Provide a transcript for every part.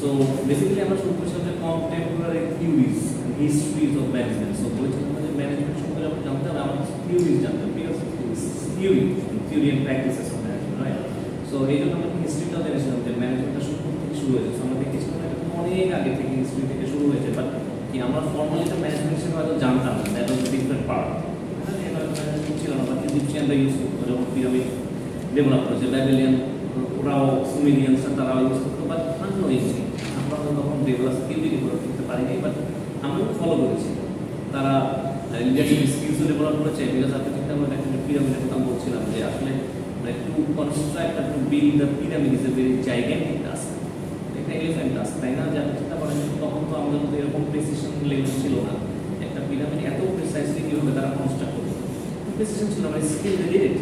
So basically আমরা শুরু করছি হচ্ছে contemporary theories histories of management. So বলছি আমাদের ম্যানেজমেন্ট সম্পর্কে আমরা জানতে হবে, আমাদের থিওরিজ জানতে হবে, theory and practices of management, right? So এই জন্য আমরা হিস্ট্রিটাও জেনেছিলাম যে ম্যানেজমেন্টটা শুরু থেকে শুরু হয়েছে। সো আমরা দেখেছিলাম এটা অনেক আগে থেকে হিস্ট্রি থেকে শুরু হয়েছে, বাট কি আমরা ফর্মালি এটা ম্যানেজমেন্ট হিসেবে হয়তো জানতাম না, that was different part. Management ছিল না, বাট ইজিপশিয়ানরা ইউজ করতো যখন পিরামিড ডেভেলপ করেছে, ব্যাবিলিয়ান ওরাও সুমেরিয়ানসরা তারাও ইউজ করতো, বাট আননোয়িংলি আমরা তখন ডেভেলপ থিওরি ডেভেলপ করতে পারিনি, বাট আমরা ফলো করেছি। তারা লিডারশিপ স্কিলসও ডেভেলপ করেছে, বিকজ আপনি চিন্তা করে দেখেন যে পিরামিডের কথা বলছিলাম যে আসলে টু কনস্ট্রাক্ট আর to build the pyramid is a very gigantic task, একটা এলিফ্যান্ট টাস্ক, তাই না? যে আপনি চিন্তা করেন তখন তো আমাদের মধ্যে এরকম প্রেসিশন লেভেল ছিল না, একটা পিরামিড এত প্রিসাইজলি কীভাবে তারা কনস্ট্রাক্ট করতো, প্রেসিশন ছিল না, স্কিল রিলেটেড।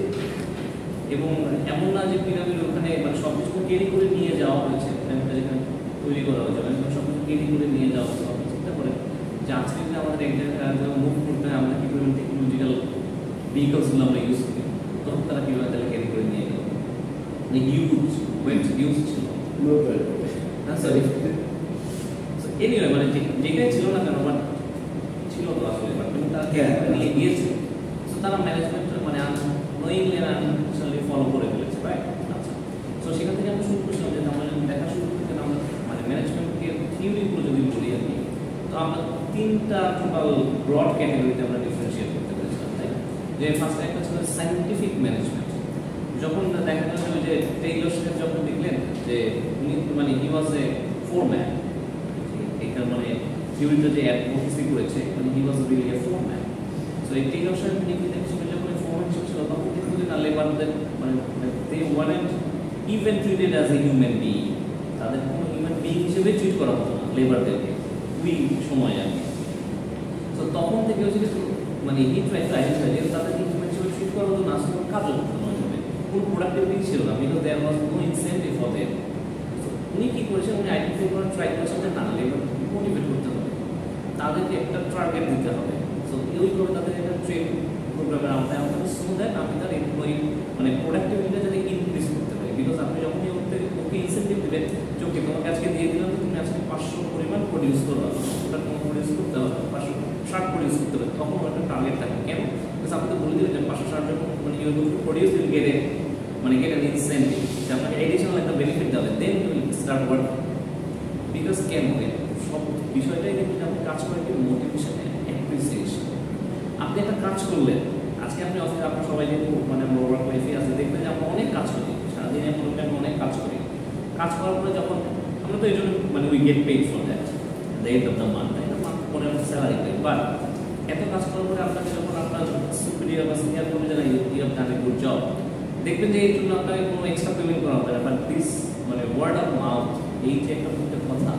এবং এমন না যে পিরামিড ওখানে মানে সব কিছু ক্যারি করে নিয়ে যাওয়া হয়েছে, পিরামিডটা যেখানে তৈরি করা হয়েছে সব কিছু ক্যারি করে নিয়ে যাওয়া হয়েছে। আপনি চিন্তা করেন যে আজকে যদি আমাদের এক জায়গায় মুভ করতে হয়, আমরা কী পরিমাণ টেকনোলজিক্যাল ভেহিকলসগুলো আমরা ইউজ করি, তখন তারা কীভাবে তাহলে ক্যারি করে নিয়ে গেল, হিউজ ওয়েট ইউজ ছিল না, সরি এনিওয়ে মানে যেটাই ছিল না কেন, বাট ছিল তো আসলে, বাট কিন্তু তারা নিয়ে গিয়েছে। সো তারা ম্যানেজমেন্ট মানে নোয়িংলি অ্যান্ড আনকনশিয়াসলি ফলো করে ফেলেছে, রাইট? আচ্ছা, সো সেখান থেকে আমরা শুরু করছিলাম যে আমরা যদি দেখা শুরু করতে আমরা মানে ম্যানেজমেন্টকে থিওরিগুলো যদি বলি আর কি, তো আমরা তিনটা টোটাল ব্রড ক্যাটাগরিতে আমরা ডিফারেন্সিয়েট করতে পেরেছিলাম, তাই না? যে ফার্স্ট একটা ছিল সায়েন্টিফিক ম্যানেজমেন্ট। যখন দেখা গেল যে টেইলর সুইফট যখন দেখলেন যে উনি মানে হি ওয়াজ এ ফোরম্যান, এখানে মানে থিওরিতে যে অ্যাডভোকেসি করেছে মানে he was really a foreman. So এই টেইলর সুইফট দেখেছিলেন যখন ফোরম্যান ছিল তখন কিন্তু না লেবারদের মানে they want even treated as a human being, তাদের কোনো হিউম্যান বিইং হিসেবে ট্রিট করা হতো না লেবারদেরকে ওই সময় আর কি। তো তখন থেকে হচ্ছে মানে হি ট্রাই টু আইডেন্টিফাই যে তাদেরকে হিউম্যান হিসেবে ট্রিট করা হতো না, কোনো কাজও হতো না, কোনো প্রোডাক্টিভিটি ছিল না, because there was no incentive for them. উনি কী করেছেন, উনি আইডেন্টিফাই করার ট্রাই করেছেন যে না লেবারকে মোটিভেট করতে হবে, তাদেরকে একটা টার্গেট দিতে হবে। সো ওইভাবে তাদের একটা ট্রেন প্রোগ্রামের আওতায় আমাদের সো দ্যাট আমি তার এমপ্লয়ি মানে প্রোডাক্টিভিটিটা যাতে ইনক্রিজ করতে পারি। বিকজ আপনি যখনই ওকে ইনসেন্টিভ দেবেন চোখে তোমাকে আজকে দিয়ে দিলাম তো তুমি আজকে 500 পরিমাণ প্রডিউস করবে, ওটা তোমার প্রডিউস করতে হবে, 560 প্রডিউস করতে হবে, তখন একটা টার্গেট থাকে। কেন? বিকজ আপনি তো বলে দিলেন যে 560 যখন মানে you will produce will get a মানে গেট অ্যান ইনসেন্টিভ, যে আপনাকে এডিশনাল একটা বেনিফিট দেবে, then you will start work. Because কেন সব বিষয়টাই দেখুন আপনি কাজ করেন কি মোটিভেশন অ্যাপ্রিসিয়েশন। আপনি একটা কাজ করলেন আজকে, আপনি অফিসে আপনার সবাই যেহেতু মানে আমরা ওয়ার্ক লাইফে আছে দেখবেন যে আমরা অনেক কাজ করি, সারাদিনে আমরা অনেক কাজ করি। কাজ করার পরে যখন আমরা তো এই জন্য মানে we get paid for that the end of the month, তাই না? মান্থ পরে আমরা স্যালারি পাই। বাট এত কাজ করার পরে আপনাকে যখন আপনার সুপিরিয়র বা সিনিয়র বলে জানাই you have done a good job, দেখবেন যে এই জন্য আপনাকে কোনো এক্সট্রা পেমেন্ট করা হবে না, বাট দিস মানে ওয়ার্ড অফ মাউথ, এই যে একটা কথা,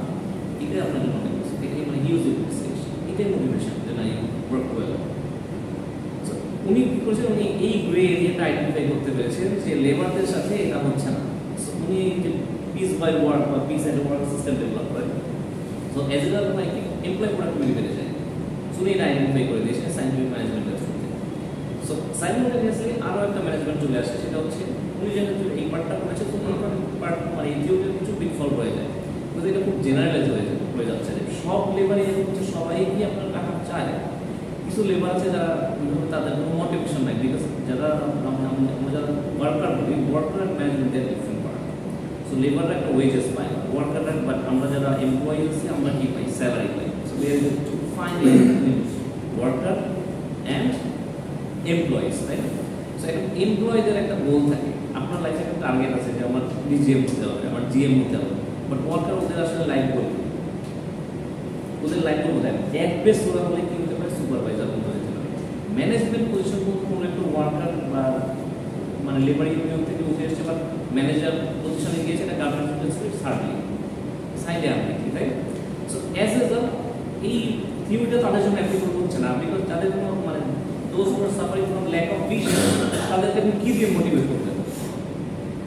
এটাই আপনার জন্য অনেক কিছু, এটাই মানে হিউজ অ্যাপ্রিসিয়েশন, এটাই মোটিভেশন যে না ইউ ওয়ার্ক ওয়েল। উনি কী করেছেন, উনি এই গ্রে এরিয়াটা আইডেন্টিফাই করতে পেরেছেন যে লেবারদের সাথে এটা হচ্ছে না। সো উনি যে পিস বাই ওয়ার্ক বা piece and work system develop করেন। সো এজ এ রেজাল্ট মানে এমপ্লয় প্রোডাক্টিভিটি বেড়ে যায়। সো উনি এটা আইডেন্টিফাই করে দিয়েছেন সায়েন্টিফিক ম্যানেজমেন্টের থ্রুতে। সো সাইমultaneously আরও একটা ম্যানেজমেন্ট চলে আসে, সেটা হচ্ছে উনি যেহেতু এই পার্টটা করেছে তো এই পার্ট মানে এই থিওরির কিছু বিটফল রয়ে যায়, কিন্তু এটা খুব জেনারেলাইজ হয়ে যাচ্ছে যে সব লেবারই হচ্ছে সবাই কি আপনার টাকা চায়। কিছু লেবার আছে যারা তাদের কোনো মোটিভেশন নাই, বিকজ যারা আমরা যারা ওয়ার্কার বলি, ওয়ার্কার অ্যান্ড ম্যানেজমেন্টের ডিফারেন্ট পার্ট। সো লেবাররা একটা ওয়েজেস পায়, ওয়ার্কাররা বাট আমরা যারা এমপ্লয়ি আছি আমরা কী পাই, স্যালারি পাই। So there is two fine worker and employees, তাই না? সো এখন এমপ্লয়ীদের একটা গোল থাকে, আপনার লাইফে একটা টার্গেট আছে যে আমার ডিজিএম হতে হবে, আমার জিএম হতে হবে, বাট ওয়ার্কার ওদের আসলে লাইফ গোল, ওদের লাইফ গোল কোথায়? এক বেস ওরা হলে কি হতে পারে, সুপারভাইজার হতে পারে। ম্যানেজমেন্ট পজিশন কোনো একটা ওয়ার্কার বা মানে লেবার ইউনিয়ন থেকে উঠে এসছে বা ম্যানেজার পজিশনে গিয়েছে, এটা গভর্নমেন্ট সার্ভি সাইডে আপনি, তাই? সো অ্যাজ এ রেজাল্ট এই থিওরিটা তাদের জন্য অ্যাপ্লিকেবল হচ্ছে না, বিকজ তাদের কোনো মানে those who are suffering from lack of vision, তাদেরকে আপনি কী দিয়ে মোটিভেট করবেন?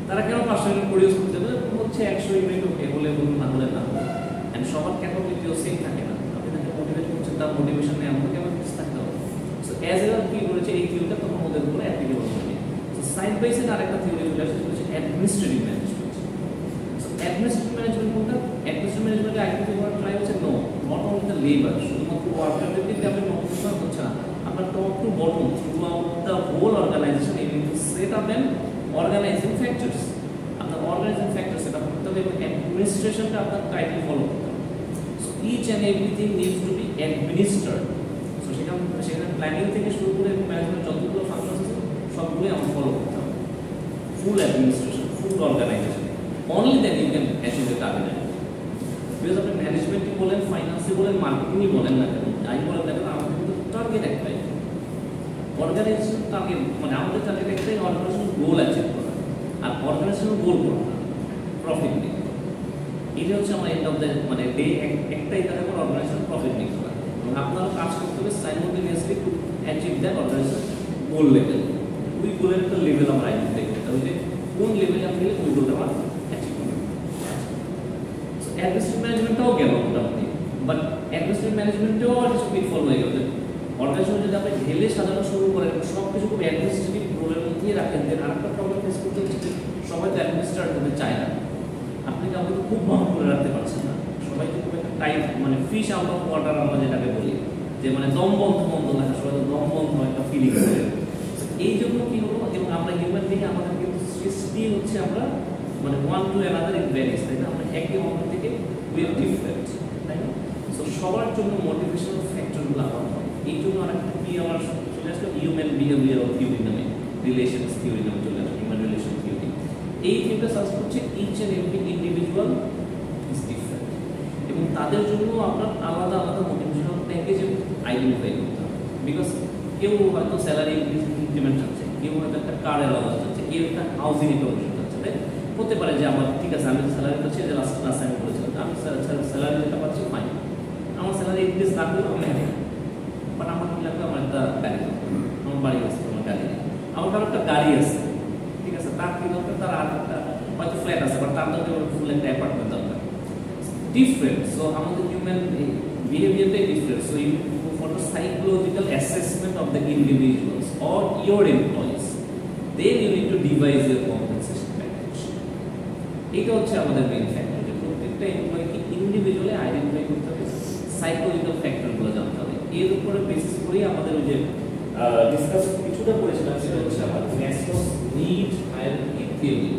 তারা কেন 500 ইউনিট প্রডিউস করতে হবে? হচ্ছে 100 ইউনিট ওকে বলে বলুন, না হলে না। অ্যান্ড সবার ক্যাপাবিলিটিও সেম থাকে না, আপনি তাকে মোটিভেট করছেন, তার মোটিভেশন নেই, আমাকে ক্যাপাবিলিটিস থাকতে হবে। সো অ্যাজ এ কী করেছে এই থিওরিটা তখন ওদের উপরে অ্যাপ্লিকেবল হবে। সো সাইড বাই সাইড আরেকটা থিওরি চলে আসছে, সেটা হচ্ছে administrative management. So administrative management কোনটা? অ্যাডমিনিস্ট্রেটিভ লেবার, শুধুমাত্র ওয়ার্কারদেরকে দিয়ে আপনি প্রমোশন হচ্ছে না, আপনার top to bottom throughout the whole organisation you need to set up and organising factors. আপনার অর্গানাইজিং ফ্যাক্টর সেট আপ করতে হবে এবং অ্যাডমিনিস্ট্রেশনটা আপনার টাইটলি ফলো করতে হবে। So each and everything needs to be administered. So সেখানে planning থেকে শুরু করে ম্যানেজমেন্ট যতগুলো ফাংশন আছে সবগুলোই আমার ফলো করতে হবে। Full administration, full organisation, only then you can achieve the target. Because আপনি ম্যানেজমেন্টই বলেন, ফাইন্যান্সই বলেন, মার্কেটিংই বলেন না কেন, যাই বলেন না কেন, আমাদের কিন্তু টার্গেট একটাই, অর্গানাইজেশন টার্গেট, মানে আমাদের টার্গেট একটাই, অর্গানাইজেশন গোল অ্যাচিভ করা। আর অর্গানাইজেশন গোল করা না, প্রফিট মেক করা। এটা হচ্ছে আমার এন্ড অফ দ্য মানে ডে একটাই কাজ করে অর্গানাইজেশন প্রফিট মেক করা। এবং আপনারা কাজ করতে হবে simultaneously to achieve that organisation goal level. ওই গোলের একটা লেভেল আমরা আইডেন্টিফাই করতে হবে যে কোন লেভেলে আপনি ওই গোলটা আমরা অ্যাচিভ করবেন। সো অ্যাডমিনিস্ট্রেটিভ ম্যানেজমেন্টটাও গেল মোটামুটি, বাট অ্যাডমিনিস্ট্রেটিভ ম্যানেজমেন্টেও কিছু পিটফল হয়ে গেল। অর্গানাইজেশন যদি আপনি ঢেলে সাজানো শুরু করেন, সব কিছু খুব অ্যাডমিনিস্ট্রেটিভ রোলের মধ্যেই রাখেন, দেন আরেকটা প্রবলেম ফেস করতে হচ্ছে সবাই তো অ্যাডমিনিস্ট্রেটর হতে চায় না। আপনি কাউকে তো খুব ভালো করে রাখতে পারছেন না, সবাই তো খুব একটা টাইট, মানে ফিশ আউট অফ ওয়াটার আমরা যেটাকে বলি, যে মানে দম বন্ধ থাকে, সবাই তো দম বন্ধ একটা ফিলিং করে। এই জন্য কি হলো, এবং আমরা হিউম্যান বিং আমাদের কিন্তু সৃষ্টি হচ্ছে আমরা মানে one to another it varies, তাই না? আমরা একে অন্য থেকে উই আর ডিফারেন্ট, তাই না? সো সবার জন্য মোটিভেশনাল ফ্যাক্টরগুলো আলাদা হয়। এই জন্য আরেকটা কি আমার চলে আসলো, হিউম্যান বিহেভিয়ার থিওরি নামে, রিলেশনস থিওরি নামে চলে আসলো, হিউম্যান রিলেশন থিওরি। এই থিওরিটা সার্চ করছে each and every individual is different, এবং তাদের জন্য আপনার আলাদা আলাদা মোটিভেশনাল প্যাকেজ আইডেন্টিফাই করতে হবে। বিকজ কেউ হয়তো স্যালারি ইনক্রিমেন্ট চাচ্ছে, কেউ হয়তো একটা কার অ্যালাউন্স চাচ্ছে, কেউ একটা হাউজিং প্রমোশন চাচ্ছে, তাই হতে পারে যে আমার ঠিক আছে, আমি স্যালারি পাচ্ছি, যে লাস্ট ক্লাসে আমি বলেছিলাম আমি স্যালারি যেটা পাচ্ছি ফাইন, আমার স্যালারি ইনক্রিজ না করলেও আমি হ্যাপি, বাট আমার কি লাগবে, আমার একটা গাড়ি, আমার বাড়ি আছে, আমার গাড়ি নেই, আমার কারো একটা গাড়ি আছে, ঠিক আছে, তার কি দরকার, তার আর একটা হয়তো ফ্ল্যাট আছে, বাট তার দরকার ফুল একটা অ্যাপার্টমেন্ট দরকার, ডিফারেন্ট। সো আমাদের হিউম্যান বিহেভিয়ারটাই different. So you go for the psychological assessment of the individuals or your employees, then you need to devise your compensation package. এটা হচ্ছে আমাদের মেইন ফ্যাক্টর, যে প্রত্যেকটা এমপ্লয়িকে ইন্ডিভিজুয়ালি আইডেন্টিফাই করতে হবে, সাইকোলজিক্যাল ফ্যাক্টরগুলো জানতে হবে। এর উপরে বেসিস করেই আমাদের ওই যে ডিসকাস কিছুটা করেছিলাম, সেটা হচ্ছে আমাদের Maslow's need hierarchy theory.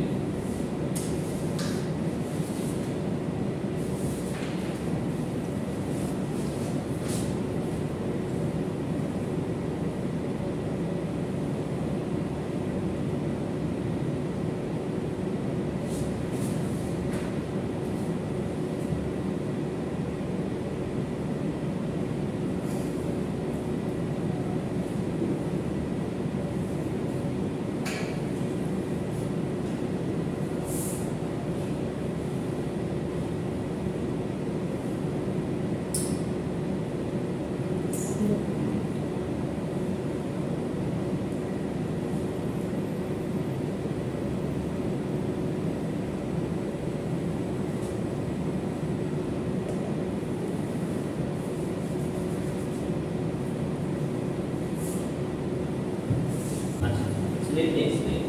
Let me explain.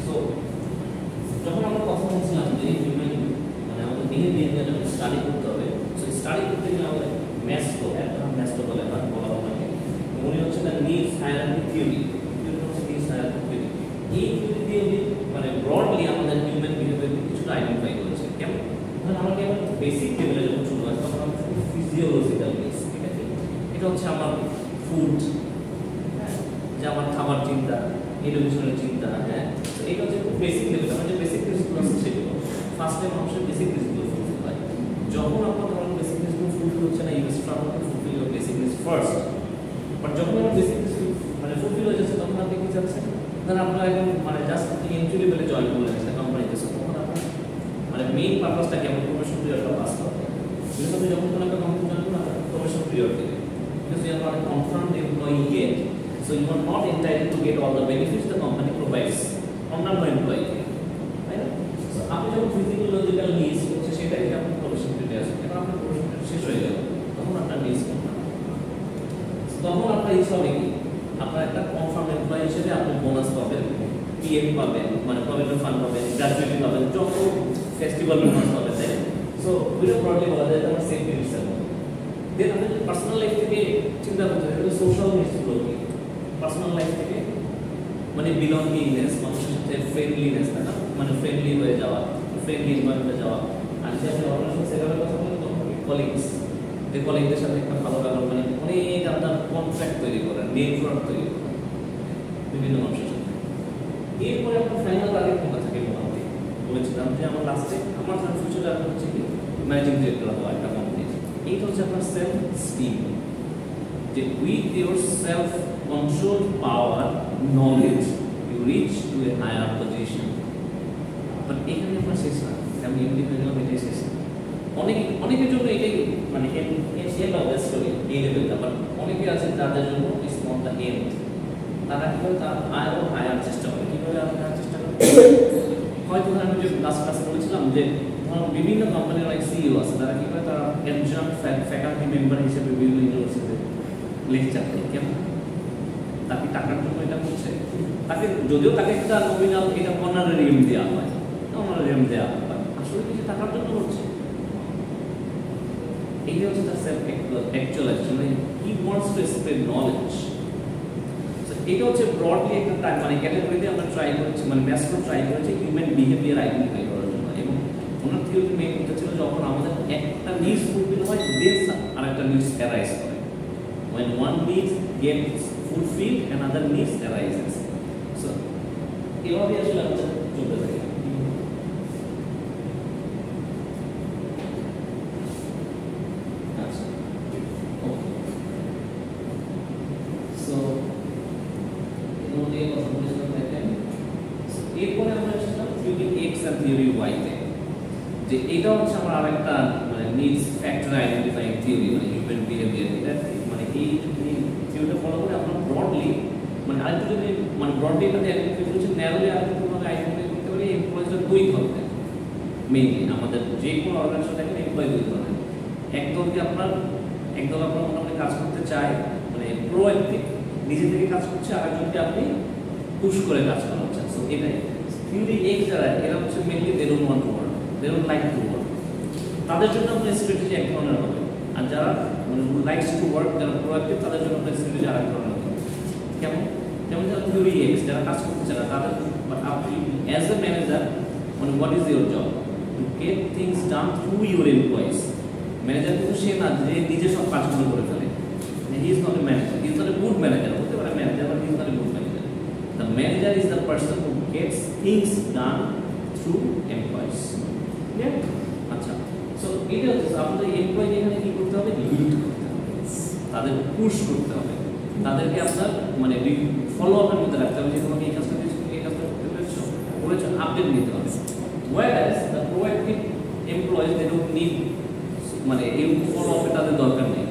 So, যখন আমরা কথা বলছিলাম যে হিউম্যান মানে আমাদের বিহেভিয়ার নিয়ে স্টাডি করতে হবে, সো স্টাডি করতে গেলে আমাদের ম্যাসলো, একটা ম্যাসলো বলে বলা হয়, উনি হচ্ছে তার needs hierarchy theory, needs hierarchy theory. এই থিওরি দিয়ে উনি মানে ব্রডলি আমাদের হিউম্যান বিহেভিয়ারকে কিছুটা আইডেন্টিফাই করেছে। কেমন? ধরুন আমাকে এবার বেসিক লেভেলে যখন শুরু হয়, তখন আমরা ফিজিওলজিক্যাল নিডস, ঠিক আছে, এটা হচ্ছে আমার ফুড, হ্যাঁ, যে আমার খাবার চিন্তা, এডুকেশনের চিন্তা, হ্যাঁ, তো এটা হচ্ছে বেসিক লেভেল। আমার যে বেসিক নিডসগুলো আছে সেগুলো ফার্স্টে মানুষের বেসিক নিডসগুলো ফুলফিল হয়। যখন আপনার ধরুন বেসিক নিডসগুলো ফুলফিল হচ্ছে না, you struggle to fulfil your basic needs first. But যখন আমার বেসিক নিডস মানে ফুলফিল হয়ে যাচ্ছে, তখন আপনি কি চাচ্ছেন, ধরেন আপনার এখন মানে জাস্ট আপনি এন্ট্রি লেভেলে জয়েন করলেন একটা কোম্পানিতে, তখন আপনার মানে মেইন পারপাসটা কেমন, প্রমোশন পিরিয়ডটা পাস করতে হবে। কিন্তু আপনি যখন কোনো একটা কোম্পানি জয়েন করবেন, আপনার প্রমোশন পিরিয়ড দেবে, because you are not a confirmed employee yet. So you are not entitled to get all the benefits the company provides অন্যান্য এমপ্লয়ি, তাই না? সো আপনি যখন ফিজিওলজিক্যাল নিডস হচ্ছে সেটা থেকে আপনি প্রফেশন পেতে আসেন, এখন আপনার প্রফেশন শেষ হয়ে গেল, তখন আপনার নিডস কমবে, তখন আপনার ইচ্ছা হবে কি, আপনার একটা কনফার্ম এমপ্লয়ি হিসেবে আপনি বোনাস পাবেন, পিএফ পাবেন, মানে প্রভিডেন্ট ফান্ড পাবেন, গ্র্যাচুইটি পাবেন, যত ফেস্টিভ্যাল বোনাস পাবেন, তাই না? সো ওইটা ব্রডলি বলা যায় আমার সেফটি নিডসের মধ্যে। দেন আমাদের পার্সোনাল লাইফ থেকে চিন্তা করতে হবে সোশ্যাল নিডসগুলো কি, পার্সোনাল লাইফ থেকে মানে বিলঙ্গিংনেস, মানুষের সাথে ফ্রেন্ডলিনেস, তাই না, মানে ফ্রেন্ডলি হয়ে যাওয়া, ফ্রেন্ডলি এনভায়রনমেন্টে যাওয়া। আর যে আপনি অর্গানাইজেশন সেটআপের কথা বলেন তখন কলিগস, যে কলিগদের সাথে একটা ভালো ব্যবহার, মানে অনেক আপনার কন্ট্রাক্ট তৈরি করেন, নেটওয়ার্ক তৈরি করেন বিভিন্ন মানুষের সাথে। এরপরে আপনার ফাইনাল টার্গেট কোনটা থাকে মোটামুটি বলেছিলাম যে আমার লাস্টে আমার ফিউচার টার্গেট হচ্ছে কি ম্যানেজিং ডিরেক্টর হওয়া একটা কোম্পানির। এইটা হচ্ছে আপনার সেলফ স্টিম, যে with your self control power knowledge you reach to a higher position. But এখানে আপনার শেষ না, আমি এমনি হয়ে গেলাম, এটাই শেষ না। অনেকের জন্য এটাই মানে এন্ড অফ দ্য স্টোরি, এই লেভেলটা। বাট অনেকে আছে তাদের জন্য ইটস নট দ্য এন্ড। তারা কি করে, তারা আরও হায়ার চেষ্টা করে। কীভাবে আরও হায়ার চেষ্টা করে? হয়তো আমি যে লাস্ট ক্লাসে বলেছিলাম যে ধরুন বিভিন্ন কোম্পানির অনেক সিইও আছে, তারা কী করে, তারা একজন ফ্যাকাল্টি মেম্বার হিসেবে বিভিন্ন ইউনিভার্সিটিতে লেকচার দেয়। কেন? তাকে টাকার জন্য এটা করছে। তাকে যদিও তাকে একটা নমিনাল এটা অনারারিয়াম দেওয়া হয়, অনারারিয়াম দেওয়া হয়, আসলে কিছু টাকার জন্য করছে। এইটা হচ্ছে তার সেলফ অ্যাকচুয়ালাইজেশন, মানে he wants to spread knowledge. এটা হচ্ছে ব্রডলি একটা মানে ক্যাটাগরিতে আমরা ট্রাই করছি, মানে ম্যাস্ট্রো ট্রাই করেছি হিউম্যান বিহেভিয়ার আইডেন্টিফাই করার জন্য। এবং ওনার থিওরি মেইন কথা ছিল যখন আমাদের একটা নিডস ফুলফিল হয় দেন আরেকটা নিডস অ্যারাইজ করে। when one need gets fulfilled another needs arises. So এভাবে আসলে আমাদের চলতে থাকে। আচ্ছা, সো এর কথা বলেছিলাম দেখেন। এরপরে আমরা আসলাম থিওরি এক্স আর থিওরি ওয়াই তে, যে এটা হচ্ছে আমার আরেকটা মানে নিডস ফ্যাক্টর আইডেন্টিফাইং থিওরি, মানে হিউম্যান বিহেভিয়ার। এটা মানে এই থিওরিটা ফলো করে আমরা ব্রডলি মানে আরেকটু যদি মানে ব্রডলি এটাতে আইডেন্টিফাই করছি, ন্যারোলি আরেকটুভাবে আইডেন্টিফাই করতে পারি এমপ্লয়িজরা দুই ধরনের। মেইনলি আমাদের যে কোনো অর্গানাইজেশন দেখেন এমপ্লয়ি দুই ধরনের। একদল আপনার মোটামুটি কাজ করতে চায়, মানে প্রোঅ্যাক্টিভ, নিজে থেকে কাজ করছে, আর একজনকে আপনি পুশ করে কাজ করাচ্ছেন। সো এটাই থিওরি এক্স যারা, এরা হচ্ছে mainly they don't want to work, they don't like to work. তাদের জন্য আপনার স্ট্র্যাটেজি এক ধরনের হবে। আর যারা মানে লাইকস টু ওয়ার্ক, যারা প্রোঅ্যাক্টিভ, তাদের জন্য আপনার স্ট্র্যাটেজি আরেক ধরনের হবে। যেমন যারা থিওরি এক্স, যারা কাজ করতে চায় না, তাদের আপনি অ্যাজ এ ম্যানেজার মানে what is your job? To get things done through your employees. Manager কিন্তু সে না যে নিজে সব কাজগুলো করে ফেলে। He is not a manager, he is not a good manager. হতে পারে manager, but he is not a good manager. The manager is the person who Gates things done through employees. আচ্ছা, সো এটা হচ্ছে আপনাদের employee এখানে কি করতে হবে? লিড করতে হবে, তাদের পুশ করতে হবে, তাদেরকে আপনার মানে ফলো আপের মধ্যে রাখতে হবে, যে তোমাকে এই কাজটা দিয়েছো, এই কাজটা করতে বলেছো, আপডেট নিতে হবে। Whereas the proactive employees they don't need মানে এই ফলো আপে তাদের দরকার নেই,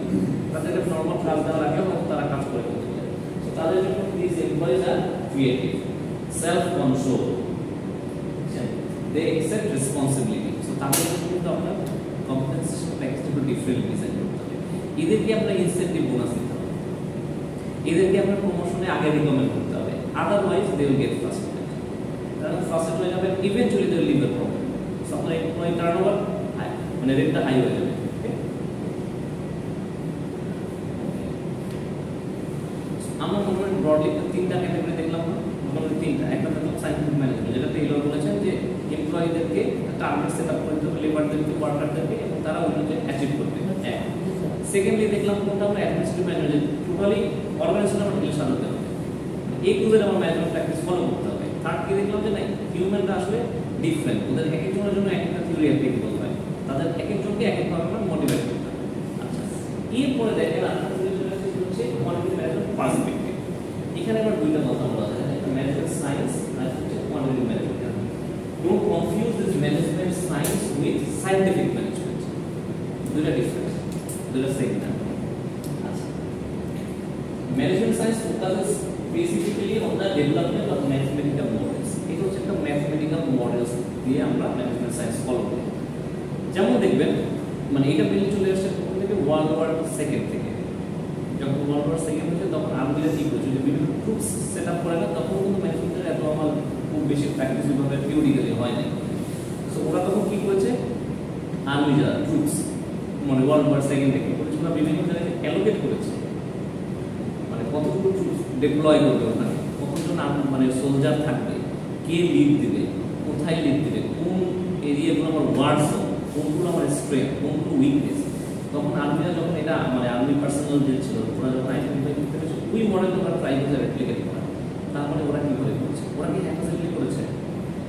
তাদেরকে নর্মাল কাজ দেওয়ার আগে হয়তো তারা কাজ করে ফেলতে পারে। সো তাদের জন্য these employees are creative, self-control, they accept responsibility. So তাদের জন্য কিন্তু আপনার কম্পেনসেশন প্যাকেজটা একটু ডিফারেন্ট ডিজাইন করতে হবে। এদেরকে আপনার ইনসেন্টিভ বোনাস দিতে হবে, এদেরকে আপনার প্রমোশনে আগে রিকমেন্ড করতে হবে, otherwise they will get frustrated. তারা ফ্রাস্ট্রেট হয়ে যাবে, eventually they will leave the problem. So আপনার এমপ্লয়ি টার্নওভার হাই, মানে রেটটা হাই হয়ে যাবে। আমরা মোটামুটি ব্রডলি তিনটা ক্যাটাগরি দেখলাম না, মোটামুটি তিনটা। একটা দেখলাম সাইন্টিফিক ম্যানেজমেন্ট, যেটা টেইলর বলেছেন যে এমপ্লয়িদেরকে টার্গেট সেট আপ করতে হবে, লেবারদেরকে, ওয়ার্কারদেরকে, এবং তারা অনুযায়ী অ্যাচিভ করবে। হ্যাঁ, সেকেন্ডলি দেখলাম কোনটা আমরা অ্যাডমিনিস্ট্রেটিভ ম্যানেজমেন্ট, টোটালি অর্গানাইজেশন আমরা ডিল সাজাতে হবে, এই টুলের আমার ম্যানেজমেন্ট প্র্যাকটিস ফলো করতে হবে। থার্ড কি দেখলাম যে নাই, হিউম্যানরা আসলে ডিফারেন্ট, ওদের এক একজনের জন্য এক একটা থিওরি অ্যাপ্লিকেবল হয়, তাদের এক একজনকে এক এক ধরনের মোটিভেট করতে হবে। আচ্ছা, এরপরে দেখেন আপনার হচ্ছে কোয়ান্টিটি ম্যানেজমেন্ট পার্সপেক্টিভ। এখানে আমার দুইটা কথা বলা যায়, একটা ম্যানেজমেন্ট সায়েন্স আর হচ্ছে quantity management. Don't confuse this management science with scientific management, দুইটা ডিফারেন্ট, দুইটা সেম না। আচ্ছা, management science focuses basically on the development of mathematical models. এটা হচ্ছে একটা ম্যাথমেটিক্যাল মডেলস দিয়ে আমরা ম্যানেজমেন্ট সায়েন্স ফলো করি। যেমন দেখবেন মানে এটা মেনলি চলে আসছে কোথা থেকে, ওয়ার্ল্ড ওয়ার সেকেন্ড থেকে। যখন ওয়ার্ল্ড ওয়ার সেকেন্ড হচ্ছে তখন আর্মিরা কি করছে, যে বিভিন্ন ট্রুপস সেট আপ করে না, তখন কিন্তু ম্যানেজমেন্টের এত আমার খুব বেশি প্র্যাকটিসিভাবে থিওরিক্যালি হয় না। সো ওরা তখন কি করেছে, আর্মি যারা ট্রুপস মানে ওয়ার্ল্ড ওয়ার সেকেন্ড থেকে করেছিল রিসোর্সগুলো বিভিন্ন জায়গায় অ্যালোকেট করেছে, মানে কতগুলো ডিপ্লয় করবে ওখানে, কতজন মানে সোলজার থাকবে, কে লিড দিবে, কোথায় লিড দিবে, কোন এরিয়াগুলো আমার ওয়ার্ডস, কোনগুলো আমার স্ট্রেংথ, কোনগুলো উইকনেস। তখন আর্মিরা যখন এটা মানে আর্মি পার্সোনাল যে ছিল ওরা যখন আইডেন্টিফাই করতে পেরেছে ওই মডেলটা ওরা ট্রাই করছে রেপ্লিকেট করা। তারপরে ওরা কীভাবে করেছে, ওরা কি হ্যাকাসেটলি করেছে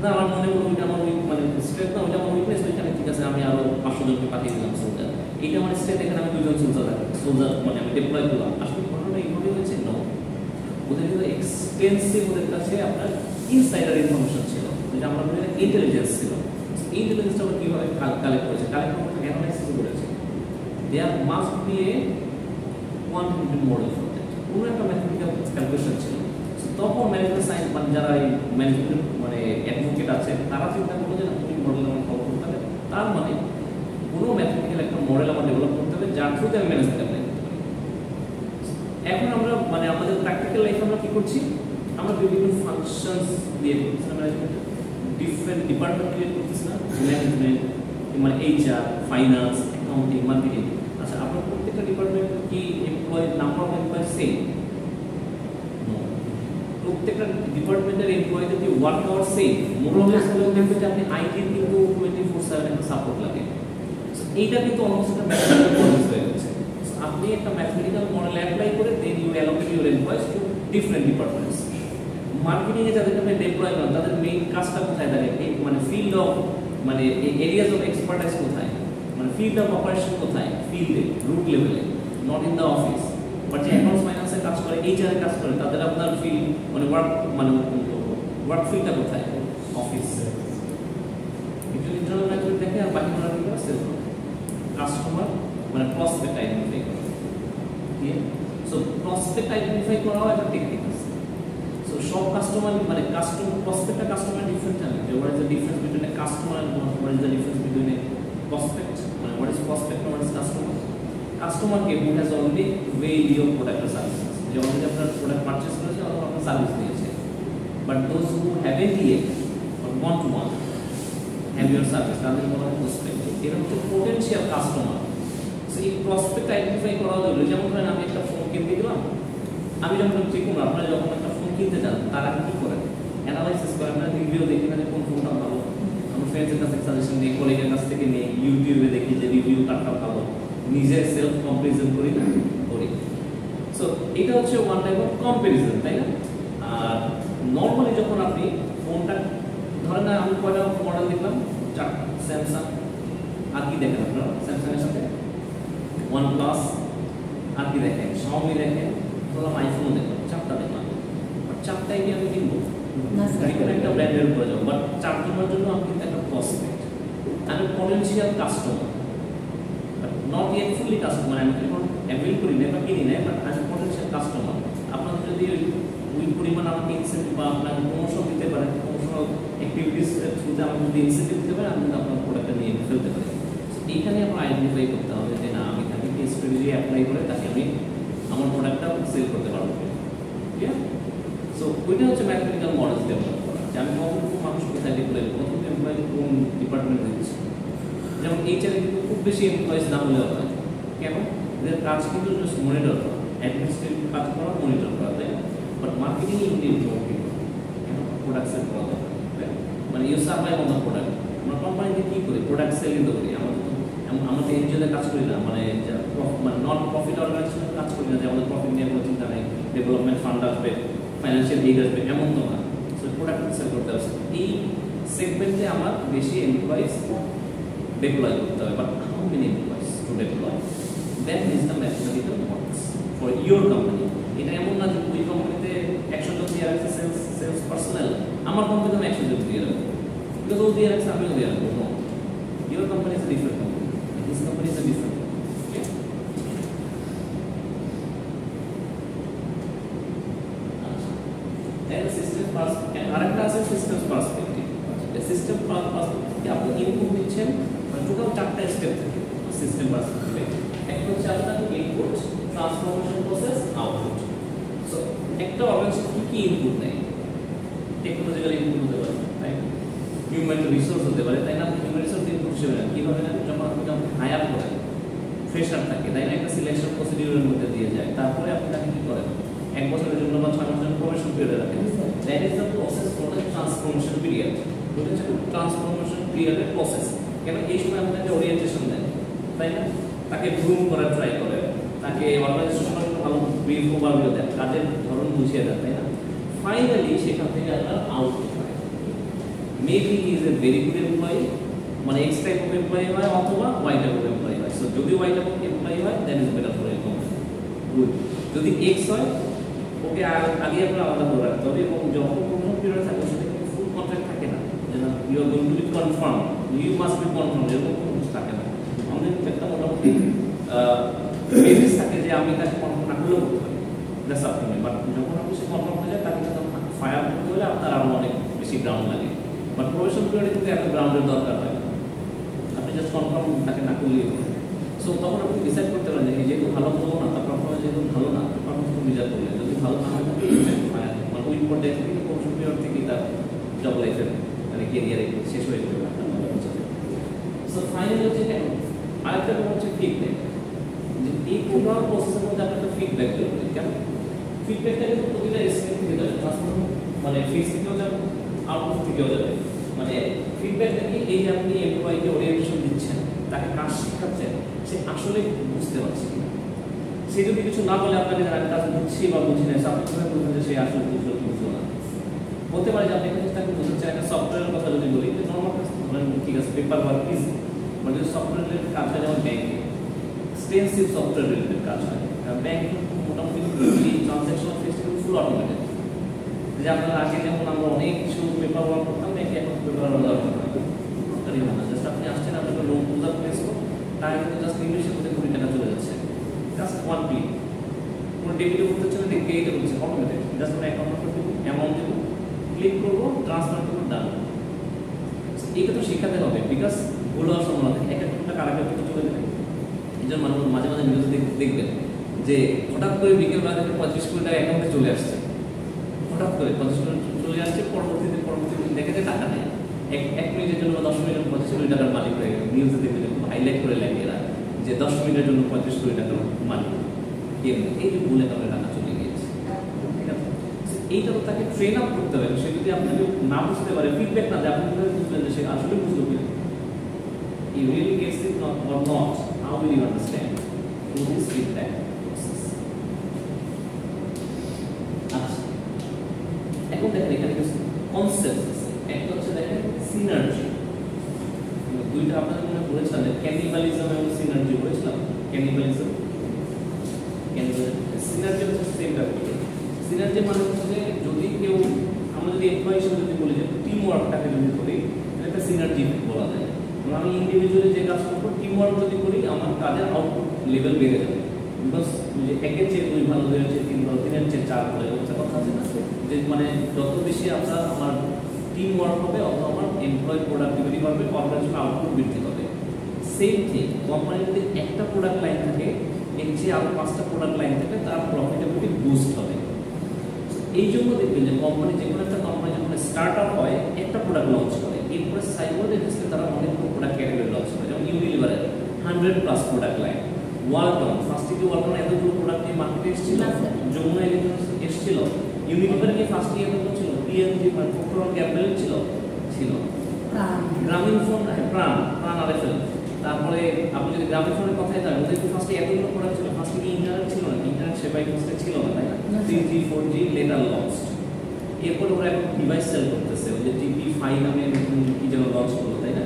না, আমার মনে হলো ওইটা আমার মানে স্ট্রেংথ না, ওইটা আমার উইকনেস, ওইখানে ঠিক আছে আমি আরও 500 জনকে পাঠিয়ে দিলাম সোলজার, এইটা আমার স্ট্রেংথ, এখানে আমি 2 জন সোলজার মানে আমি ডিপ্লয় করলাম। আসলে ঘটনাটা এইভাবে হয়েছে না, ওদের কিন্তু এক্সটেন্সিভ ওদের কাছে আপনার ইনসাইডার ইনফরমেশন ছিল, যেটা আমরা বলি ইন্টেলিজেন্স ছিল। এই ইন্টেলিজেন্সটা ওরা কীভাবে কালেক্ট করেছে, কালেক্ট করতে অ্যানালাইসিস করেছে। There must be a quantitative model for that, কোনো একটা ম্যাথমেটিক্যাল ক্যালকুলেশন ছিল। তখন ম্যানেজমেন্ট সায়েন্স মানে যারা এই ম্যানেজমেন্ট মানে অ্যাডভোকেট আছে তারা চিন্তা করলো যে তুমি মডেল আমার ফলো করতে হবে, তার মানে কোনো ম্যাথমেটিক্যাল একটা মডেল আমার ডেভেলপ করতে হবে যার থ্রুতে আমি ম্যানেজমেন্ট অ্যাপ্লাই করতে পারি। এখন আমরা মানে আমাদের প্র্যাকটিক্যাল লাইফে আমরা কী করছি, আমরা বিভিন্ন ফাংশনস দিয়ে করতেছি না, ম্যানেজমেন্ট ডিফারেন্ট ডিপার্টমেন্ট ক্রিয়েট করতেছি না, ম্যানেজমেন্ট মানে এইচআর, ফাইন্যান্স, অ্যাকাউন্টিং, মার্কেটিং। আচ্ছা, আপনার প্রত্যেকটা ডিপার্টমেন্ট কি employ number of employ same? প্রত্যেকটা ডিপার্টমেন্টের এমপ্লয়ীদের কি ওয়ার্ক আওয়ার সেম? মোরলেস হলেও দেখবেন যে আপনি আইটির কিন্তু 24/7 একটা সাপোর্ট লাগে। এইটা কিন্তু অলমোস্ট একটা ম্যাথমেটিক্যাল মডেল হয়ে গেছে। আপনি একটা ম্যাথমেটিক্যাল মডেল অ্যাপ্লাই করে then you allocate your employees to different departments. Marketing এ যাদেরকে আপনি ডিপ্লয় করেন তাদের মেইন কাজটা কোথায় থাকে, মানে ফিল্ড অফ মানে এরিয়াজ অফ এক্সপার্টাইজ কোথায়, মানে ফিল্ড অফ অপারেশন কোথায়, ফিল্ডে রুট লেভেলে, not in the office. But যে অ্যাকাউন্টস ফাইন্যান্সের কাজ করে, এইচআর কাজ করে, তাদের আপনার ফিল্ড মানে ওয়ার্ক ফিল্ডটা কোথায়, অফিস। একটু ইন্টারনাল ম্যাথমেটিক্স দেখে আর বাকি মনে রাখতে সেল কাস্টমার মানে প্রসপেক্ট আইডেন্টিফাই করা। সো প্রসপেক্ট আইডেন্টিফাই করাও একটা টেকনিক আছে। সো সব কাস্টমার মানে প্রসপেক্টটা কাস্টমার ডিফারেন্ট জানে যে what is the difference between a customer and what is the difference between a prospect, মানে what is prospect and what is customer. কাস্টমারকে who has already weighed your product or services, যে already আপনার product purchase করেছে অথবা আপনার service নিয়েছে। But those who haven't yet or want to have your service, তাদের বলা হয় প্রসপেক্ট। এটা হচ্ছে পোটেনশিয়াল কাস্টমার। সো এই প্রসপেক্ট আইডেন্টিফাই করা জরুরি। যেমন ধরেন আমি একটা ফোন কিনতে গেলাম, আমি যখন ঠিক করুন আপনারা যখন একটা ফোন কিনতে যান তারা কি করেন, অ্যানালাইসিস করেন না, রিভিউ দেখি না যে কোন ফোনটা ভালো, আমার ফ্রেন্ডসের কাছে সাজেশন নিই, কলিগের কাছ থেকে নিই, ইউটিউবে দেখি যে রিভিউ কারটা ভালো, নিজে সেলফ কম্পারিজন করি করি। সো এটা হচ্ছে ওয়ান টাইপ অফ কম্পারিজন, তাই না? আর নর্মালি যখন আপনি ফোনটা ধরেন না, আমি কয়টা মডেল দেখলাম, 4টা, স্যামসাং, আর কি দেখেন আপনারা স্যামসাংয়ের সাথে OnePlus, আর কি দেখেন Xiaomi দেখেন, ধরলাম আইফোন দেখলাম, 4টা দেখলাম। বাট 4টাই কি আমি কিনবো? একটা ব্র্যান্ডের উপরে যাবো। বাট 4 কেনার জন্য আমি কিন্তু একটা প্রসপেক্ট, আমি potential customer, not yet fully customer, আমি এখন অ্যাভেল করি না বা কিনি না, বাট আমি পটেনশিয়াল কাস্টমার। আপনার যদি ওই পরিমাণ আমাকে ইনসেন্টিভ বা আপনাকে প্রমোশন দিতে পারেন, প্রমোশনাল অ্যাক্টিভিটিস থ্রুতে আমাকে যদি ইনসেন্টিভ দিতে পারেন, আমি কিন্তু আপনার প্রোডাক্টটা নিয়ে ফেলতে পারি। এইখানে আপনার আইডেন্টিফাই করতে হবে যে না, আমি তাকে কি স্ট্র্যাটেজি অ্যাপ্লাই করে তাকে আমি আমার প্রোডাক্টটা সেল করতে পারবো। ঠিক আছে? সো ওইটা হচ্ছে ম্যাথমেটিক্যাল মডেল ডেভেলপ করা, যে আমি কতটুকু মানুষ কোথায় ডিপ্লয় করবো, কতটুকু এমপ্লয় কোন ডিপার্টমেন্টে দিচ্ছি। যেমন এইচআরে কিন্তু খুব বেশি এমপ্লয়েজ না হলেও হয়, কেন? এদের কাজ কিন্তু জাস্ট মনিটর করা, অ্যাডমিনিস্ট্রেটিভ কাজ করা, মনিটর করা, তাই না? But marketing you need more people, কেন? প্রোডাক্ট সেল করা দরকার, মানে you supply on the product. আমরা কোম্পানিতে কী করি, প্রোডাক্ট সেলিং তো করি। আমরা তো এনজিওতে কাজ করি না, মানে নন প্রফিট অর্গানাইজেশনে কাজ করি না যে আমাদের প্রফিট নিয়ে কোনো চিন্তা নেই, ডেভেলপমেন্ট ফান্ড আসবে, ফাইন্যান্সিয়াল এইড আসবে, এমন তো না। সো প্রোডাক্ট সেল করতে হবে। এই সেগমেন্টে আমার বেশি এমপ্লয়িজ deploy করতে হবে, but how many employees to deploy, that is the mathematical models for your company. এটা এমন না যে ওই কোম্পানিতে 100 জন দিয়ে রাখছে সেলস পার্সোনাল, আমার কোম্পানিতে আমি 100 জন দিয়ে রাখবো, বিকজ ও দিয়ে রাখছে আমিও দিয়ে রাখবো। No, your company is a different company, this company is a different. System perspective, আরেকটা আছে সিস্টেম পার্সপেক্টিভ। সিস্টেম পার্সপেক্টিভ আপনি ইনপুট দিচ্ছেন, টোটাল 4টা স্টেপ থাকে সিস্টেম পার্সপেক্টিভে। একটা হচ্ছে আপনার input, transformation process, output. So একটা অর্গানাইজেশন কি ইনপুট নেয়, টেকনোলজিক্যাল ইনপুট হতে পারে, তাই হিউম্যান রিসোর্স হতে পারে, তাই না? হিউম্যান রিসোর্স ইনপুট হিসেবে নেন কীভাবে নেন? যখন আপনি হায়ার করেন, ফ্রেশার থাকে, তাই না? একটা সিলেকশন প্রসিডিউরের মধ্যে দিয়ে যায়, তারপরে আপনি তাকে কি করেন, 1 বছরের জন্য বা 6 মাসের জন্য প্রবেশন পিরিয়ডে রাখেন। That is the process for the transformation period. ওটা হচ্ছে ট্রান্সফরমেশন পিরিয়ডের প্রসেস। কেন এই সময় আপনাকে ওরিয়েন্টেশন দেন, তাই না? তাকে গ্রুম করার ট্রাই করেন, তাকে অর্গানাইজেশন ভালো ব্রিফ ওভারভিউ দেন, কাজের ধরন বুঝিয়ে দেন, তাই না? ফাইনালি সেখান থেকে আপনার আউটপুট হয়। Maybe he is a very good employee, মানে এক্স টাইপ অফ এমপ্লয়ি হয়, অথবা ওয়াই টাইপ অফ এমপ্লয়ি হয়। সো যদি ওয়াই টাইপ অফ এমপ্লয়ি হয় then is better for a company, good. যদি এক্স হয় ওকে আগে আপনার আলাদা করে রাখতে হবে, এবং যখন কোনো পিরিয়ড থাকে সেটা কিন্তু ফুল কন্ট্রাক্ট থাকে না, যে না you are going to be confirm, you must be confirm, এরকম কোনো কিছু থাকে না। আমাদের কিন্তু একটা মোটামুটি বেসিস থাকে যে আমি তাকে কনফার্ম না করলেও করতে পারি, that's up to me. But যখন আপনি সে কনফার্ম হয়ে যায় তাকে কিন্তু ফায়ার করতে হলে আপনার আরও অনেক বেশি গ্রাউন্ড লাগে। বাট প্রবেশন পিরিয়ডে কিন্তু এত গ্রাউন্ডের দরকার হয় না, আপনি জাস্ট কনফার্ম তাকে না করলেই হবে। সো তখন আপনি ডিসাইড করতে পারেন যে যেহেতু ভালো হলো না, তার পারফরমেন্স যেহেতু ভালো না, পারফরমেন্স রিজার্ভ করলেন। যদি ভালো না হয় মানে ওই পর্যায়ে থেকে প্রবেশন পিরিয়ড থেকেই তার জব লাইফের মানে কেরিয়ারে শেষ হয়ে যেতে পারে। সো ফাইনালি হচ্ছে আরেকটা হচ্ছে ফিডব্যাক, যে এই পুরো প্রসেসের মধ্যে আপনি একটা ফিডব্যাক দেবেন। কেন ফিডব্যাকটা কিন্তু প্রতিটা স্টেপ থেকে যাবে, ট্রান্সফর্ম মানে ফিক্স থেকেও যাবে, আউটপুট থেকেও যাবে। মানে ফিডব্যাকটা কি, এই যে আপনি এমপ্লয়িকে ওরিয়েন্টেশন দিচ্ছেন, তাকে কাজ শেখাচ্ছেন, সে আসলে বুঝতে পারছে কিনা। সে যদি কিছু না বলে আপনাকে আমি কাজ বুঝছি বা বুঝি না, আপনি কিভাবে বলবেন যে সে আসলে বুঝলো কি বুঝলো না? হতে পারে যে আপনি কিন্তু তাকে বোঝাচ্ছেন, একটা সফটওয়্যারের কথা যদি বলি, নর্মাল কাজ ধরেন ঠিক আছে, পেপার ওয়ার্ক ইজি, মানে সফটওয়্যার রিলেটেড কাজ হয়, যেমন ব্যাংকে এক্সটেন্সিভ সফটওয়্যার রিলেটেড কাজ হয়। ব্যাংকে মোটামুটি ট্রানজ্যাকশন ফেস ফুল অটোমেটেড, যে আপনার আগে যেমন আমরা অনেক কিছু পেপার ওয়ার্ক করতাম, ব্যাংকে এখন পেপার ওয়ার্ক দরকার হয় না। জাস্ট আপনি আসছেন, আপনাকে লোন পূজা প্লেস করো, তাই কিন্তু জাস্ট ইংলিশের মধ্যে 20 টাকা চলে যাচ্ছে, জাস্ট ওয়ান ক্লিক। কোনো ডেবিটে করতে হচ্ছে না, ক্রেডিটে করছে, অটোমেটেড। জাস্ট আমরা অ্যাকাউন্ট নম্বর দেবো, অ্যামাউন্ট দেবো, ক্লিক করবো, ট্রান্সফার করবো, ডান। এইটা তো শেখাতে হবে, বিকজ ভুল হওয়ার সম্ভাবনা থাকে, এক একটা টাকা আরেক একটা চলে যাবে। এই জন্য মানুষ মাঝে মাঝে নিউজ দেখবেন যে হঠাৎ করে বিকেলবেলা থেকে 35 কোটি টাকা অ্যাকাউন্টে চলে আসছে, হঠাৎ করে 35 কোটি চলে আসছে, পরবর্তীতে দেখে যে টাকা নেই, এক মিনিটের জন্য 10 মিনিটের 25 কোটি টাকার মালিক হয়ে গেল। নিউজে দেখবেন হাইলাইট করে লেখে এরা যে 10 মিনিটের জন্য 35 কোটি টাকার মালিক। এই যে ভুলে কারণে টাকা চলে গিয়েছে, ঠিক আছে? এইটা তো তাকে ট্রেন আপ করতে হবে। সে যদি আপনাকে না বুঝতে পারে, ফিডব্যাক না দেয়, আপনি কিভাবে বুঝবেন যে সে আসলে বুঝলো কিনা? He really gets it or not? How will you understand? Through this feedback process. আচ্ছা, এখন দেখেন এখানে কিছু কনসেপ্ট আছে। একটা হচ্ছে দেখেন সিনার্জি, দুইটা আপনাদের মনে পড়েছিলাম, ক্যানিবালিজম এবং সিনার্জি পড়েছিলাম। ক্যানিবালিজম, সিনার্জি হচ্ছে সেম ব্যাপার। সিনার্জি মানে হচ্ছে যে যদি কেউ, আমরা যদি এমপ্লয়ি হিসেবে যদি বলি যে টিম ওয়ার্কটাকে যদি করি, একটা সিনার্জি বলা যায়। আমি ইন্ডিভিজুয়ালি যে কাজ করবো, টিম ওয়ার্ক যদি করি, আমার কাজের আউটপুট লেভেল বেড়ে যাবে। বিকজ একের চেয়ে 2 ভালো, 2-এর চেয়ে 3 ভালো, 3-এর চেয়ে 4 ভালো, একটা কথা আছে না, যে মানে যত বেশি আমার টিম ওয়ার্ক হবে, অত আমার এমপ্লয়ি প্রোডাক্টিভিটি বাড়বে, অর্গানাইজেশন আউটপুট বৃদ্ধি হবে। সেম থিং, কোম্পানির যদি একটা প্রোডাক্ট লাইন থাকে, এর চেয়ে আরও 5টা প্রোডাক্ট লাইন থাকে, তার প্রফিটেবিলিটি বুস্ট হবে। এই জন্য দেখবেন যে কোম্পানি, যে কোনো একটা কোম্পানি যখন স্টার্ট আপ হয়, একটা প্রোডাক্ট লঞ্চ করে, এরপরে সাইমultaneously তারা অনেকগুলো প্রোডাক্ট ক্যাটাগরি লঞ্চ করে। যেমন ইউনিলিভারের 100+ প্রোডাক্ট লাইন, ওয়ালটন ফার্স্ট থেকে ওয়ালটন এতগুলো প্রোডাক্ট নিয়ে মার্কেটে এসেছিল, যমুনা ইলেকট্রনিক্স এসেছিল, ইউনিলিভার নিয়ে ফার্স্ট নিয়ে এতগুলো ছিল, পিএনজি মানে প্রক্টর অ্যান্ড গ্যাম্বল ছিল, গ্রামীণ ফোন, প্রাণ আরএফএল। তারপরে আপনি যদি গ্রামীণ ফোনের কথাই জানেন, ওদের ফার্স্টে এতগুলো প্রোডাক্ট ছিল, ফার্স্টে কি ইন্টারনেট ছিল না, ইন্টারনেট সেবাই ফার্স্টে ছিল না, তাই না? 3G 4G letter launch. এরপরে ওরা এখন ডিভাইস সেল করতেছে, ওই যে TP5 নামে কি যেন লঞ্চ করলো, তাই না?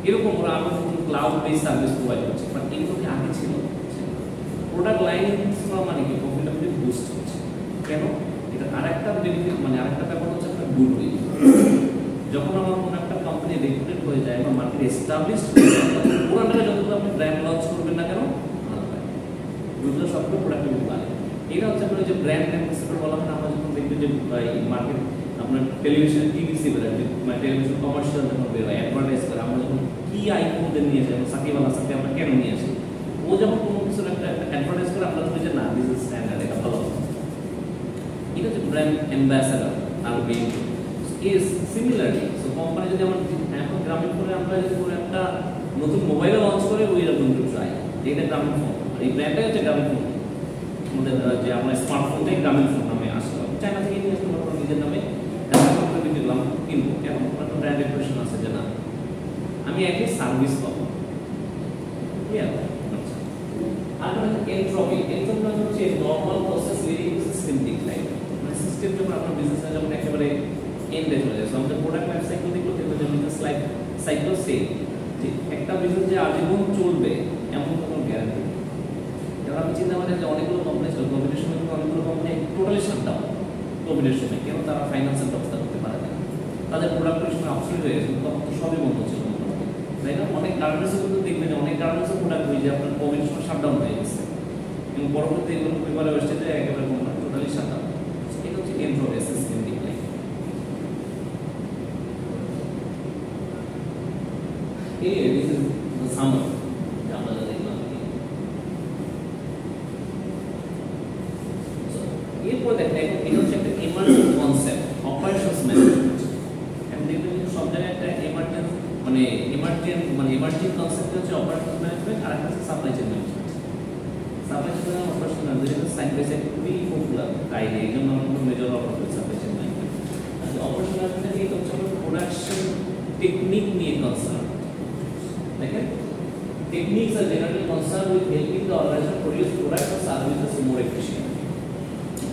এরকম ওরা আরো ক্লাউড বেস সার্ভিস প্রোভাইড করছে। বাট এগুলো কি আগে ছিল? প্রোডাক্ট লাইন মানে কি প্রফিটেবিলিটি বুস্ট হচ্ছে। কেন? এটা আরেকটা বেনিফিট, মানে আরেকটা ব্যাপার হচ্ছে আপনার গুডউইল। যখন আমার কোনো একটা কোম্পানি রেপুটেড হয়ে যায় বা মার্কেট এস্টাবলিশড হয়ে যায়, পুরো টাকা যতগুলো আপনি ব্র্যান্ড লঞ্চ করবেন না কেন, ভালো হয়, ওইগুলো সবগুলো প্রোডাক্টিভিটি বাড়ে। এটা হচ্ছে আপনার যে ব্র্যান্ড অ্যাম্বাসেডর বলা হয়, আমরা যখন দেখবেন যে মার্কেট আপনার টেলিভিশন টিভিসি বেরোয়, মানে টেলিভিশন কমার্শিয়াল যখন বেরোয়, অ্যাডভার্টাইজ করে, আমরা যখন কি আইফোনদের নিয়ে যাই, সাকিব আল হাসানকে আমরা কেন নিয়ে আসি, ও যখন কোনো কিছুর একটা অ্যাডভার্টাইজ করে, আমরা ধরি যে না দিস ইজ স্ট্যান্ডার্ড, এটা ভালো। এটা হচ্ছে ব্র্যান্ড অ্যাম্বাসেডর আর being is similarly. So company যদি আমার এখন গ্রামীণ ফোনে আমরা যদি কোনো একটা নতুন মোবাইল লঞ্চ করে, ওই রকম ট্রাই এটা গ্রামীণ ফোন, এই ব্র্যান্ডটাই হচ্ছে গ্রামীণ ফোন। আমাদের যে আমরা স্মার্টফোনটাই গ্রামীণ ফোন নামে আসলো, চায়না থেকে নিয়ে আসলে আমরা নিজের নামে বিক্রি করলাম, কিনবো কেন একটা ব্র্যান্ড রেপুটেশন আছে যে না আমি একই সার্ভিস পাবো। আর এন্ট্রপি, এন্ট্রপি হচ্ছে normal process leading to systematic life, মানে সিস্টেম যখন আপনার বিজনেসে যখন একেবারে এন্ডে চলে যায়, আমাদের প্রোডাক্ট লাইফ সাইকেল দেখলো কিন্তু যে বিজনেস লাইফ সাইকেল সেম, যে একটা বিজনেস যে আজীবন চলবে এমন কোনো গ্যারান্টি নেই। এবার আপনি চিন্তা করেন যে অনেকগুলো কোম্পানি ছিল, কোভিডের সময় কিন্তু অনেকগুলো কোম্পানি টোটালি শাটডাউন। কোভিডের সময় কেন তারা ফাইন্যান্সিয়াল ব্যবস্থা করতে পারে না, তাদের প্রোডাক্টের সময় আপসেট হয়ে গেছে, তখন তো সবই বন্ধ ছিল, তাই না? অনেক গার্মেন্টসে কিন্তু দেখবেন যে অনেক গার্মেন্টসের প্রোডাক্ট হয়ে যে আপনার কোভিডের সময় শাটডাউন হয়ে গেছে এবং পরবর্তী এগুলো পেপারে আসছে যে একেবারে কোম্পানি টোটালি শাটডাউন। এটা হচ্ছে entropy systematic life. This is the summary. আমরা দেখলাম এরপর দেখেন এখন এটা হচ্ছে একটা এমার্জিং কনসেপ্ট, অপারেশনস ম্যানেজমেন্ট। এখন দেখবেন সব জায়গায় একটা এমার্জিং কনসেপ্ট হচ্ছে অপারেশনস ম্যানেজমেন্ট, আর একটা হচ্ছে supply chain management. Supply chain আর operations management side by side খুবই পপুলার, তাই এই জন্য আমরা মেজর অফার করি সাপ্লাই চেইন ম্যানেজমেন্ট। আর অপারেশনস ম্যানেজমেন্ট এটা হচ্ছে প্রোডাকশন টেকনিক নিয়ে কনসার্ন। দেখেন, techniques are generally concerned with helping the organization produce products or services more efficiently.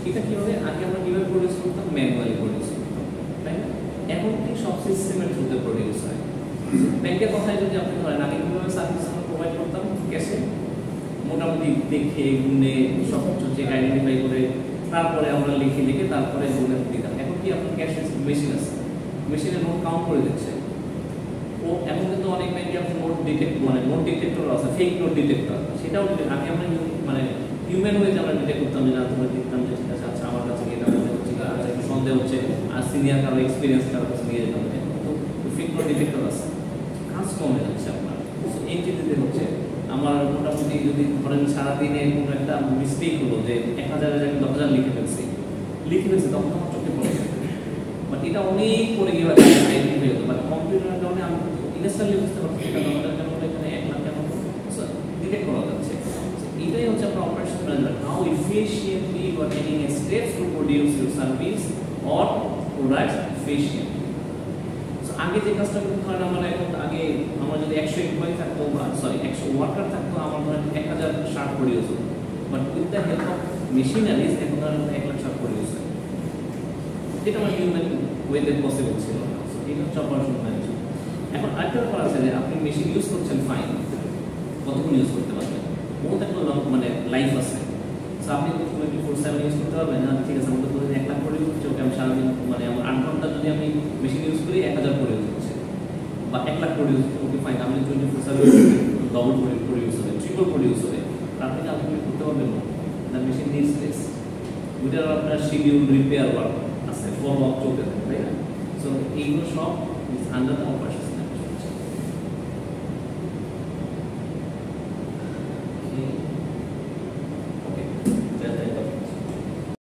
এটা কি হবে, আগে আমরা কিভাবে প্রডিউস করতাম, ম্যানুয়ালি প্রডিউস করতাম, তাই না? এখন কি সব সিস্টেমের থ্রুতে প্রডিউস হয়। ব্যাংকের কথায় যদি আপনি ধরেন, আগে কিভাবে সার্ভিস আমরা প্রোভাইড করতাম, ক্যাশে মোটামুটি দেখে গুনে সব কিছু চেক আইডেন্টিফাই করে তারপরে আমরা লিখে তারপরে গুনে দিতাম। এখন কি আপনার ক্যাশ মেশিন আছে, মেশিনে নোট কাউন্ট করে দিচ্ছে। ও এখন কিন্তু অনেক ব্যাংকে আপনি নোট ডিটেক্টর আছে, ফেক নোট ডিটেক্টর, সেটাও আগে আমরা হিউম্যান ওয়েজ আমরা ডিটেক্ট করতাম যে না তোমরা দেখতাম যে ঠিক আছে, আচ্ছা আমার কাছে এটা মনে হচ্ছে, আচ্ছা একটু সন্দেহ হচ্ছে, আর সিনিয়র কারো এক্সপিরিয়েন্স কারো কাছে নিয়ে যেতাম, কিন্তু ফেক নোট ডিটেক্টর আছে, কাজ কমে যাচ্ছে আপনার। এই ক্ষেত্রে হচ্ছে আমার মোটামুটি যদি ধরেন সারাদিনে কোনো একটা মিস্টেক হলো যে 1000 আমি 10,000 লিখে ফেলছি তখন আমার চোখে পড়ে যায়, বাট এটা অনেক পরে গিয়ে আইডেন্টিফাই হতো, বাট কম্পিউটারের কারণে আমি ইনস্ট্যান্টলি বুঝতে পারছি এটা 10,000 কেন এখানে 1 লাখ কেন ডিটেক্ট করা যাচ্ছে। এটাই হচ্ছে আপনার operation management, how efficiently you are taking steps to produce your service or product efficiently. আগে যে কাজটা করতে হয় আমার, এখন আগে আমার যদি 100 এমপ্লয়ি থাকতো, 100 ওয়ার্কার থাকতো, আমার ধরেন 1000 শার্ট প্রডিউস হতো, but with the help of machineries এখন ধরেন 1 লাখ শার্ট প্রডিউস হয়, যেটা আমার হিউম্যান ওয়েতে পসিবল ছিল না। এটা হচ্ছে অপারেশন ম্যানেজমেন্ট। এখন আরেকটা ব্যাপার আছে যে আপনি মেশিন ইউজ করছেন, ফাইন, কতক্ষণ ইউজ করতে পারবেন, বহুত একটা লাইফ আছে। সো আপনি 24/7 ইউজ করতে পারবেন না, ঠিক আছে আমাদের ধরেন 1 লাখ প্রডিউস হচ্ছে, ওকে আমি সারাদিন আমার 8 ঘন্টা যদি আমি মেশিন ইউজ করি 1000 প্রডিউস হচ্ছে, বা 1 লাখ প্রডিউস হচ্ছে, ওকে ফাইন, আমি 24/7 ডবল প্রডিউস হবে, ট্রিপল প্রডিউস হবে, আপনি ক্যালকুলেট করতে পারবেন না। দ্য মেশিন নিডস রেস্ট, ওইটার আপনার শিডিউল রিপেয়ার ওয়ার্ক আছে, ফলো আপ চলতে থাকে, তাই না? সো এইগুলো সব আন্ডার দ্য